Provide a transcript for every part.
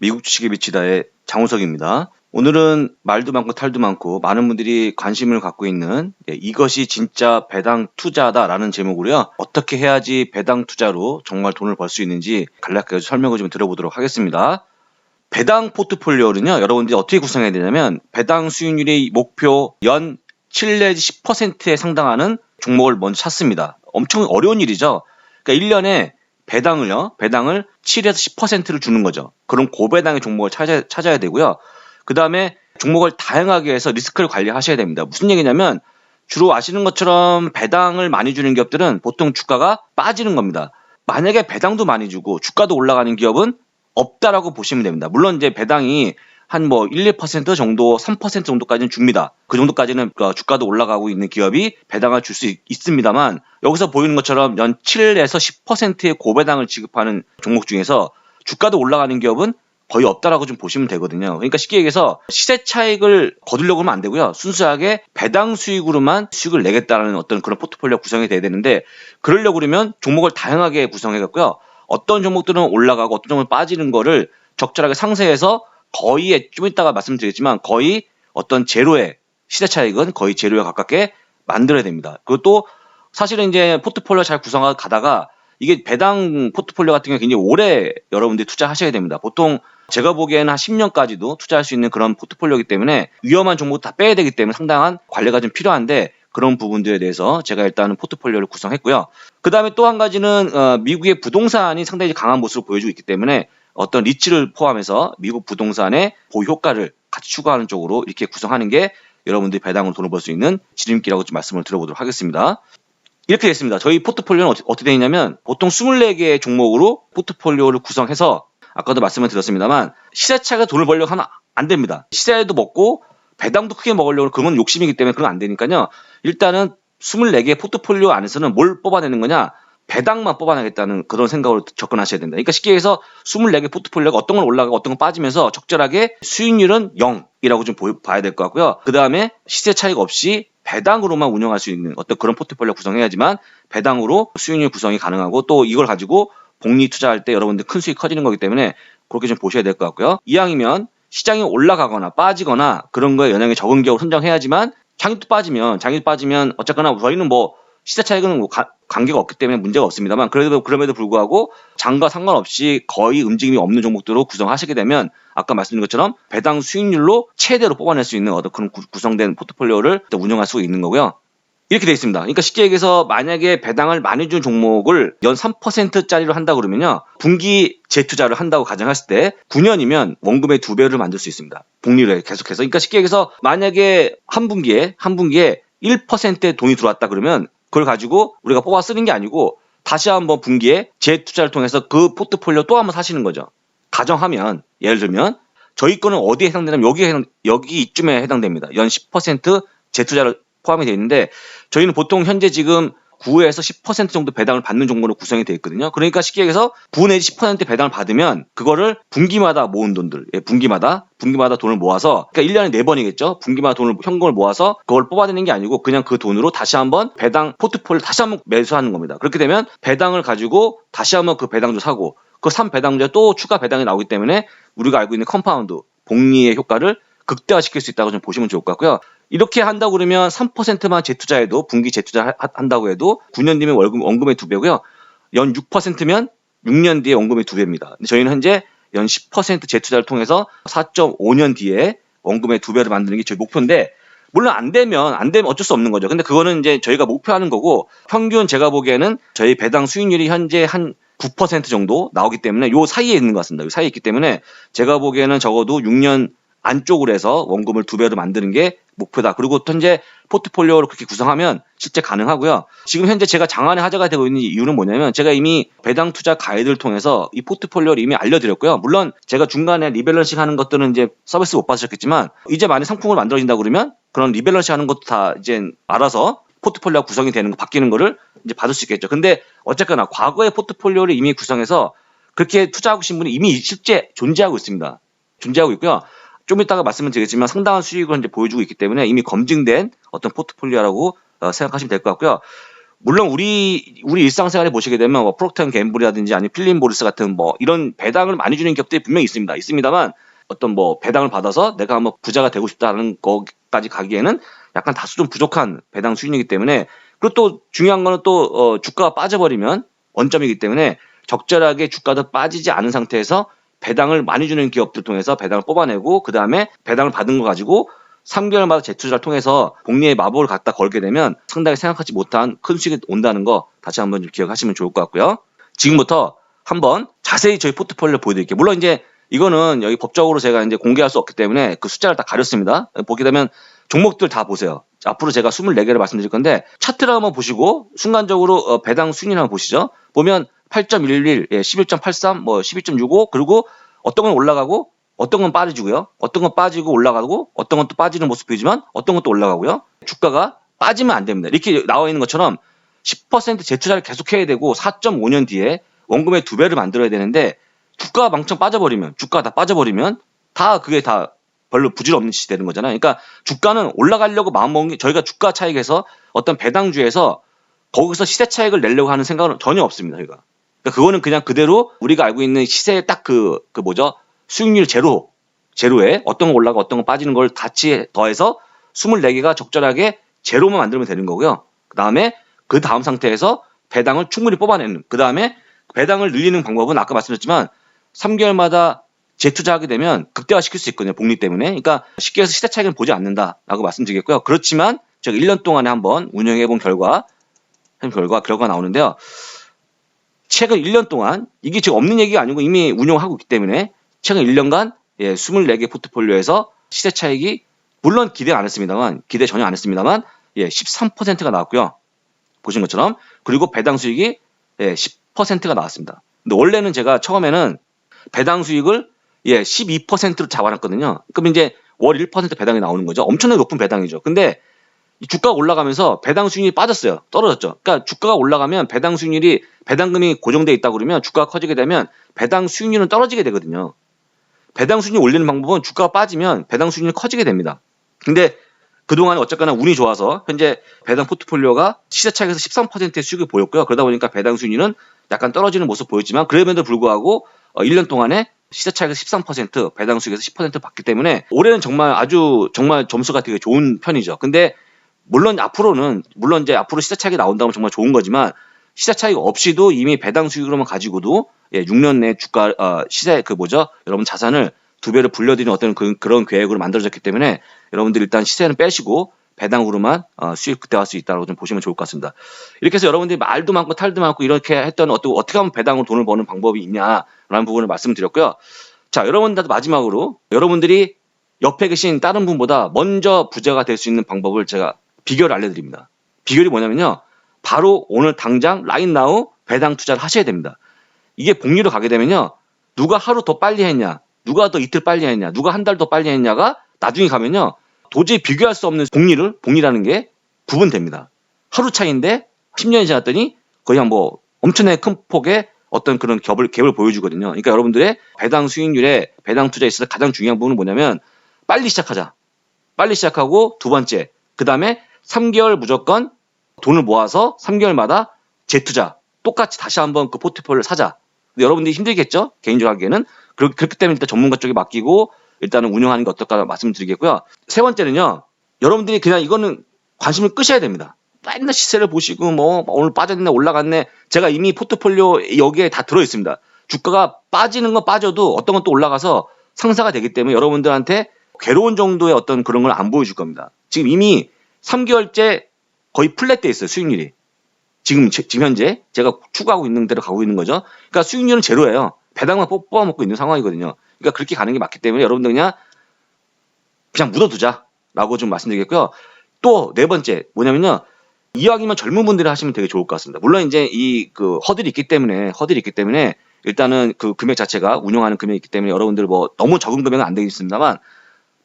미국 주식에 미치다의 장우석입니다. 오늘은 말도 많고 탈도 많고 많은 분들이 관심을 갖고 있는 이것이 진짜 배당 투자다라는 제목으로요. 어떻게 해야지 배당 투자로 정말 돈을 벌 수 있는지 간략하게 설명을 좀 들어보도록 하겠습니다. 배당 포트폴리오는요. 여러분들이 어떻게 구성해야 되냐면 배당 수익률이 목표 연 7 내지 10%에 상당하는 종목을 먼저 찾습니다. 엄청 어려운 일이죠. 그러니까 1년에 배당을 7에서 10%를 주는 거죠. 그럼 고배당의 종목을 찾아야 되고요. 그 다음에 종목을 다양하게 해서 리스크를 관리하셔야 됩니다. 무슨 얘기냐면 주로 아시는 것처럼 배당을 많이 주는 기업들은 보통 주가가 빠지는 겁니다. 만약에 배당도 많이 주고 주가도 올라가는 기업은 없다라고 보시면 됩니다. 물론 이제 배당이 한 1, 2% 정도, 3% 정도까지는 줍니다. 그 정도까지는 주가도 올라가고 있는 기업이 배당을 줄 수 있습니다만 여기서 보이는 것처럼 연 7에서 10%의 고배당을 지급하는 종목 중에서 주가도 올라가는 기업은 거의 없다라고 좀 보시면 되거든요. 그러니까 쉽게 얘기해서 시세 차익을 거두려고 하면 안 되고요. 순수하게 배당 수익으로만 수익을 내겠다는 어떤 그런 포트폴리오 구성이 돼야 되는데 그러려고 그러면 종목을 다양하게 구성해갖고요. 어떤 종목들은 올라가고 어떤 종목은 빠지는 거를 적절하게 상세해서 거의 좀 이따가 말씀드리겠지만 거의 어떤 제로의 시세 차익은 거의 제로에 가깝게 만들어야 됩니다. 그것도 사실은 이제 포트폴리오 잘 구성하고 가다가 이게 배당 포트폴리오 같은 경우에 굉장히 오래 여러분들이 투자하셔야 됩니다. 보통 제가 보기에는 한 10년까지도 투자할 수 있는 그런 포트폴리오이기 때문에 위험한 종목 다 빼야 되기 때문에 상당한 관리가 좀 필요한데 그런 부분들에 대해서 제가 일단은 포트폴리오를 구성했고요. 그 다음에 또 한 가지는 미국의 부동산이 상당히 강한 모습을 보여주고 있기 때문에 어떤 리츠를 포함해서 미국 부동산의 보유 효과를 같이 추구하는 쪽으로 이렇게 구성하는 게 여러분들이 배당으로 돈을 벌 수 있는 지름길이라고 좀 말씀을 드려보도록 하겠습니다. 이렇게 됐습니다. 저희 포트폴리오는 어떻게 되어 있냐면 보통 24개의 종목으로 포트폴리오를 구성해서 아까도 말씀을 드렸습니다만 시세 차익에 돈을 벌려고 하면 안 됩니다. 시세도 먹고 배당도 크게 먹으려고 그건 욕심이기 때문에 그건 안 되니까요. 일단은 24개의 포트폴리오 안에서는 뭘 뽑아내는 거냐? 배당만 뽑아내겠다는 그런 생각으로 접근하셔야 된다. 그러니까 쉽게 해서 24개 포트폴리오가 어떤 건 올라가고 어떤 건 빠지면서 적절하게 수익률은 0이라고 좀 봐야 될 것 같고요. 그 다음에 시세 차익 없이 배당으로만 운영할 수 있는 어떤 그런 포트폴리오 구성해야지만 배당으로 수익률 구성이 가능하고 또 이걸 가지고 복리 투자할 때 여러분들 큰 수익 커지는 거기 때문에 그렇게 좀 보셔야 될 것 같고요. 이왕이면 시장이 올라가거나 빠지거나 그런 거에 영향이 적은 기업을 선정해야지만 장이 빠지면 어쨌거나 저희는 시세 차익은 관계가 없기 때문에 문제가 없습니다만 그럼에도 불구하고 장과 상관없이 거의 움직임이 없는 종목들로 구성하시게 되면 아까 말씀드린 것처럼 배당 수익률로 최대로 뽑아낼 수 있는 어떤 그런 구성된 포트폴리오를 운영할 수 있는 거고요. 이렇게 되어 있습니다. 그러니까 쉽게 얘기해서 만약에 배당을 많이 준 종목을 연 3%짜리로 한다 그러면요. 분기 재투자를 한다고 가정했을 때 9년이면 원금의 2배를 만들 수 있습니다. 복리를 계속해서. 그러니까 쉽게 얘기해서 만약에 한 분기에 1%의 돈이 들어왔다 그러면 그걸 가지고 우리가 뽑아 쓰는 게 아니고 다시 한번 분기에 재투자를 통해서 그 포트폴리오 또 한번 사시는 거죠. 가정하면 예를 들면 저희 거는 어디에 해당되냐면 여기 이쯤에 해당됩니다. 연 10% 재투자를 포함이 되어 있는데 저희는 보통 현재 지금 9에서 10% 정도 배당을 받는 종목으로 구성이 되어 있거든요. 그러니까 쉽게 얘기해서 9 내지 10% 배당을 받으면 그거를 분기마다 모은 돈들, 분기마다 돈을 모아서 그러니까 1년에 4번이겠죠. 분기마다 현금을 모아서 그걸 뽑아내는 게 아니고 그냥 그 돈으로 다시 한번 배당 포트폴리오를 다시 한번 매수하는 겁니다. 그렇게 되면 배당을 가지고 다시 한번 그 배당도 사고 그 산 배당주에 또 추가 배당이 나오기 때문에 우리가 알고 있는 컴파운드, 복리의 효과를 극대화시킬 수 있다고 좀 보시면 좋을 것 같고요. 이렇게 한다고 그러면 3%만 재투자해도 분기 재투자 한다고 해도 9년 뒤면 원금의 2배고요. 연 6%면 6년 뒤에 원금의 2배입니다. 근데 저희는 현재 연 10% 재투자를 통해서 4.5년 뒤에 원금의 2배를 만드는 게 저희 목표인데 물론 안 되면 어쩔 수 없는 거죠. 근데 그거는 이제 저희가 목표하는 거고 평균 제가 보기에는 저희 배당 수익률이 현재 한 9% 정도 나오기 때문에 요 사이에 있는 것 같습니다. 요 사이에 있기 때문에 제가 보기에는 적어도 6년 안쪽으로 해서 원금을 2배로 만드는 게 목표다. 그리고 현재 포트폴리오를 그렇게 구성하면 실제 가능하고요. 지금 현재 제가 장안의 화제가 되고 있는 이유는 뭐냐면 제가 이미 배당 투자 가이드를 통해서 이 포트폴리오를 이미 알려드렸고요. 물론 제가 중간에 리밸런싱 하는 것들은 이제 서비스 못 받으셨겠지만 이제 만약 상품을 만들어진다 그러면 그런 리밸런싱 하는 것도 다 이제 알아서 포트폴리오가 구성이 되는 거 바뀌는 거를 이제 받을 수 있겠죠. 근데 어쨌거나 과거의 포트폴리오를 이미 구성해서 그렇게 투자하고 계신 분이 이미 실제 존재하고 있습니다. 존재하고 있고요. 좀 이따가 말씀을 드리겠지만 상당한 수익을 이제 보여주고 있기 때문에 이미 검증된 어떤 포트폴리오라고 생각하시면 될 것 같고요. 물론 우리 일상생활에 보시게 되면 뭐 프록터 앤 갬블이라든지 아니면 필립 모리스 같은 뭐 이런 배당을 많이 주는 기업들이 분명히 있습니다. 있습니다만 어떤 뭐 배당을 받아서 내가 한번 부자가 되고 싶다는 것까지 가기에는 약간 다소 좀 부족한 배당 수준이기 때문에, 그리고 또 중요한 거는 또 주가가 빠져버리면 원점이기 때문에 적절하게 주가도 빠지지 않은 상태에서 배당을 많이 주는 기업들 통해서 배당을 뽑아내고 그 다음에 배당을 받은 거 가지고 3개월마다 재투자를 통해서 복리의 마법을 갖다 걸게 되면 상당히 생각하지 못한 큰 수익이 온다는 거 다시 한번 좀 기억하시면 좋을 것 같고요. 지금부터 한번 자세히 저희 포트폴리오 보여드릴게요. 물론 이제 이거는 여기 법적으로 제가 이제 공개할 수 없기 때문에 그 숫자를 다 가렸습니다. 보게 되면 종목들 다 보세요. 앞으로 제가 24개를 말씀드릴 건데 차트를 한번 보시고 순간적으로 배당 순위를 한번 보시죠. 보면 8.11, 11.83, 뭐 12.65, 그리고 어떤 건 올라가고 어떤 건 빠지고요. 어떤 건 빠지고 올라가고 어떤 건 또 빠지는 모습 보이지만 어떤 건 또 올라가고요. 주가가 빠지면 안 됩니다. 이렇게 나와 있는 것처럼 10% 재투자를 계속해야 되고 4.5년 뒤에 원금의 2배를 만들어야 되는데 주가가 망청 빠져버리면, 주가가 다 빠져버리면 다 그게 다 별로 부질없는 짓이 되는 거잖아요. 그러니까 주가는 올라가려고 마음먹은 게, 저희가 주가 차익에서 어떤 배당주에서 거기서 시세 차익을 내려고 하는 생각은 전혀 없습니다. 저희가. 그러니까 그거는 그냥 그대로 우리가 알고 있는 시세의 딱 수익률 제로에 어떤 거 올라가 어떤 거 빠지는 걸 같이 더해서 24개가 적절하게 제로만 만들면 되는 거고요. 그 다음 상태에서 배당을 충분히 뽑아내는, 그 다음에 배당을 늘리는 방법은 아까 말씀드렸지만 3개월마다 재투자하게 되면 극대화시킬 수 있거든요. 복리 때문에. 그러니까 쉽게 해서 시세 차익은 보지 않는다라고 말씀드리겠고요. 그렇지만 제가 1년 동안에 한번 운영해본 결과 나오는데요. 최근 1년 동안, 이게 지금 없는 얘기가 아니고 이미 운영하고 있기 때문에 최근 1년간 24개 포트폴리오에서 시세 차익이, 물론 기대 전혀 안 했습니다만 13%가 나왔고요. 보신 것처럼. 그리고 배당 수익이 10%가 나왔습니다. 근데 원래는 제가 처음에는 배당 수익을 12%로 잡아놨거든요. 그럼 이제 월 1% 배당이 나오는 거죠. 엄청나게 높은 배당이죠. 근데 이 주가가 올라가면서 배당 수익률이 빠졌어요. 떨어졌죠. 그러니까 주가가 올라가면 배당 수익률이, 배당금이 고정되어 있다 그러면 주가가 커지게 되면 배당 수익률은 떨어지게 되거든요. 배당 수익률 올리는 방법은 주가가 빠지면 배당 수익률이 커지게 됩니다. 근데 그동안 어쨌거나 운이 좋아서 현재 배당 포트폴리오가 시세 차익에서 13%의 수익을 보였고요. 그러다 보니까 배당 수익률은 약간 떨어지는 모습 보였지만 그럼에도 불구하고 1년 동안에 시세 차익에서 13%, 배당 수익에서 10% 받기 때문에 올해는 정말 점수가 되게 좋은 편이죠. 근데 물론 이제 앞으로 시세 차익이 나온다면 정말 좋은 거지만 시세 차익 없이도 이미 배당 수익으로만 가지고도 6년 내 주가 시세 여러분 자산을 2배를 불려드리는 어떤 그런 계획으로 만들어졌기 때문에 여러분들 일단 시세는 빼시고 배당으로만 수익 극대화할 수 있다고 좀 보시면 좋을 것 같습니다. 이렇게 해서 여러분들이 말도 많고 탈도 많고 이렇게 했던 어떻게 하면 배당으로 돈을 버는 방법이 있냐라는 부분을 말씀드렸고요. 자, 여러분들 마지막으로 여러분들이 옆에 계신 다른 분보다 먼저 부자가 될 수 있는 방법을 제가 비결을 알려드립니다. 비결이 뭐냐면요. 바로 오늘 당장 라인 나우 배당 투자를 하셔야 됩니다. 이게 복리로 가게 되면요. 누가 하루 더 빨리 했냐, 누가 더 이틀 빨리 했냐, 누가 한 달 더 빨리 했냐가 나중에 가면요. 도저히 비교할 수 없는 복리라는 게 구분됩니다. 하루 차이인데 10년이 지났더니 거의 엄청나게 큰 폭의 어떤 그런 갭을 보여주거든요. 그러니까 여러분들의 배당 수익률에 배당 투자에 있어서 가장 중요한 부분은 뭐냐면 빨리 시작하자. 빨리 시작하고 두 번째, 그 다음에 3개월 무조건 돈을 모아서 3개월마다 재투자. 똑같이 다시 한번 그 포트폴리오를 사자. 근데 여러분들이 힘들겠죠? 개인적으로 하기에는. 그렇기 때문에 일단 전문가 쪽에 맡기고 일단은 운영하는 게 어떨까 말씀드리겠고요. 세 번째는요. 여러분들이 그냥 이거는 관심을 끄셔야 됩니다. 맨날 시세를 보시고 오늘 빠졌네 올라갔네. 제가 이미 포트폴리오 여기에 다 들어있습니다. 주가가 빠지는 건 빠져도 어떤 건 또 올라가서 상사가 되기 때문에 여러분들한테 괴로운 정도의 어떤 그런 걸 안 보여줄 겁니다. 지금 이미 3개월째 거의 플랫돼 있어요. 수익률이. 지금 현재 제가 추구하고 있는 대로 가고 있는 거죠. 그러니까 수익률은 제로예요. 배당만 뽑아먹고 있는 상황이거든요. 그러니까 그렇게 가는 게 맞기 때문에 여러분들 그냥 묻어두자라고 좀 말씀드리겠고요. 또 네 번째 뭐냐면요. 이왕이면 젊은 분들이 하시면 되게 좋을 것 같습니다. 물론 이제 허들이 있기 때문에 일단은 그 금액 자체가 운영하는 금액이 있기 때문에 여러분들 너무 적은 금액은 안 되겠습니다만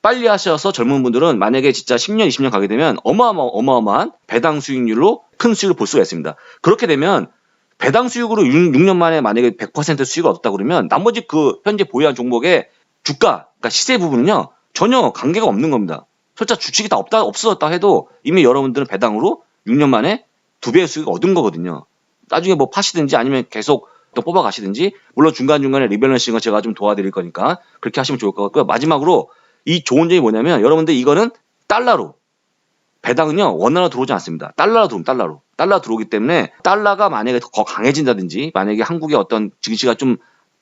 빨리 하셔서 젊은 분들은 만약에 진짜 10년, 20년 가게 되면 어마어마한 배당 수익률로 큰 수익을 볼 수가 있습니다. 그렇게 되면 배당 수익으로 6년 만에 만약에 100% 수익을 얻었다 그러면 나머지 그 현재 보유한 종목의 주가, 그러니까 시세 부분은요 전혀 관계가 없는 겁니다. 설사 주식이 다 없어졌다 해도 이미 여러분들은 배당으로 6년 만에 2배의 수익을 얻은 거거든요. 나중에 뭐 파시든지 아니면 계속 또 뽑아가시든지, 물론 중간중간에 리밸런싱을 제가 좀 도와드릴 거니까 그렇게 하시면 좋을 것 같고요. 마지막으로 이 좋은 점이 뭐냐면, 여러분들 이거는 달러로, 배당은요 원화로 들어오지 않습니다. 달러로 들어옵니다. 달러 들어오기 때문에, 달러가 만약에 더 강해진다든지, 만약에 한국의 어떤 증시가 좀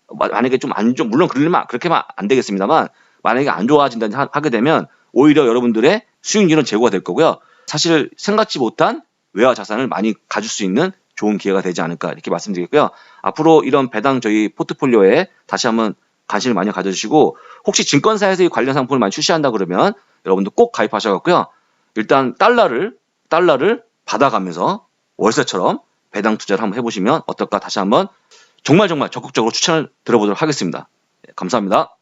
만약에 좀 안 좋, 물론 그렇게만 안 되겠습니다만, 만약에 안 좋아진다든지 하게 되면 오히려 여러분들의 수익률은 제고가 될 거고요. 사실 생각지 못한 외화 자산을 많이 가질 수 있는 좋은 기회가 되지 않을까, 이렇게 말씀드리겠고요. 앞으로 이런 배당 저희 포트폴리오에 다시 한번 관심을 많이 가져주시고, 혹시 증권사에서 이 관련 상품을 많이 출시한다 그러면 여러분들 꼭 가입하셔갖고요. 일단 달러를 받아가면서 월세처럼 배당 투자를 한번 해보시면 어떨까, 다시 한번 정말 적극적으로 추천을 드려보도록 하겠습니다. 감사합니다.